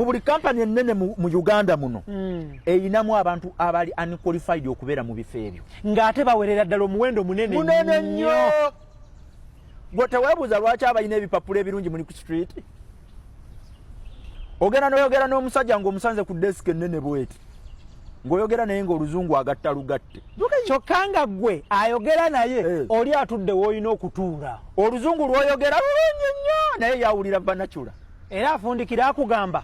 Buli company ennene mu Uganda muno eyinamu abantu abali unqualified okubeera mu bifo ebyo ng'ate bawerera ddala omuwendo munene nnyo. Gwe teweebuuza lwaki abalina ebipapula ebirungi mu Nick Street. Ogenda n'oyogera n'omusajja ng'omusanze ku desk ennene bweti ng'oyogera naye ng'oluzungu agatta lugatte. Kyokka nga ggwe ayogera naye oli atudde w'olina okutuula. Oluzungu lw'oyogera lulungi nnyo naye yawulira banachula. Era afundikira akugamba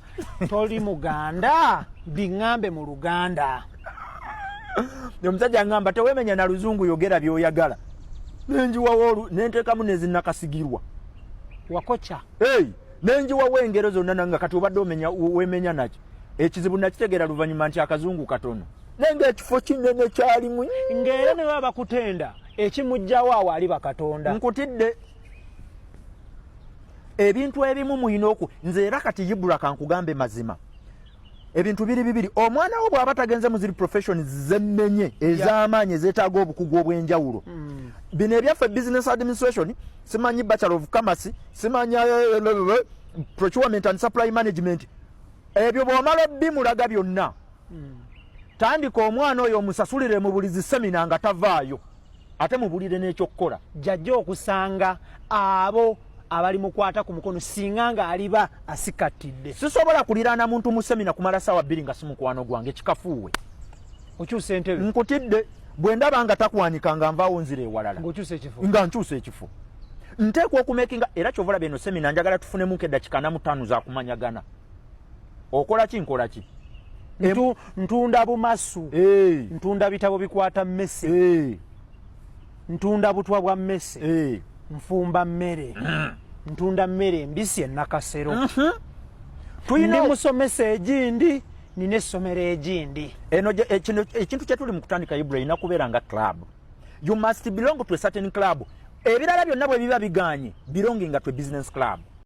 toli Muganda biŋŋambe mu Luganda. Omusajja angamba teweemenya na luzungu yogera by'oyagala. Nenjiwawo nenteekamu nezinnakasigirwa. Wakoca. Nenjiwawo engero zonna nanga kati obadde weemenya nakyo. Ekizibu nakitegeera luvannyuma nti akazungu katono. Nenga ekifo kinene kyalimu. Ng'era ne baba bakutenda ekimujjawo awo ali bakatonda. Nkutidde. Ebintu ebimu muyina nze era kati Ibra kankugambe mazima. Ebintu bibiri omwana wo bw'aba tagenze mu ziri professions z'emmenye ez'amaanyi ezeetaaga obukugu obw'enjawulo. Bino ebyaffe business administration simanyi Bachelor of Commerce simanyi procurement and supply management ebyo bw'omala bimulaga byonna tandika omwana oyo omusasulire mu bulizi semina nga tavaayo ate mubulire n'ekyokukola jjajja okusanga abo abali mukwata ku mukono singa nga aliba asikatidde. Sisobola kuliraana muntu mu semina kumala ssaawa 2 nga simukwano gwange kikafuuwe. Okyusa entebe. Nkutidde bwe ndaba nga takwanika nga nvaawo nzira ewalala. Ng'okyusa ekifo. Nga nkyusa ekifo. Nteekwa okumekinga era kyovola beno semina njagala tufunemu eddakiika 45 za kumanyagana. Okola ki nkola ki? Ntunda bumasu. Ntunda bitabo bikwata mmese. Ntunda butwa bwa mmese. Nfumba mmere. Ntunda mmere embisi ennakasero. Ndi musomesa egindi nina essomero egindi. Eno ekintu kye tuli mu kutandika Ibra ina kubeera nga club. You must belong to a certain club. Ebirala byonna bwe biba biganye belonging to a business club.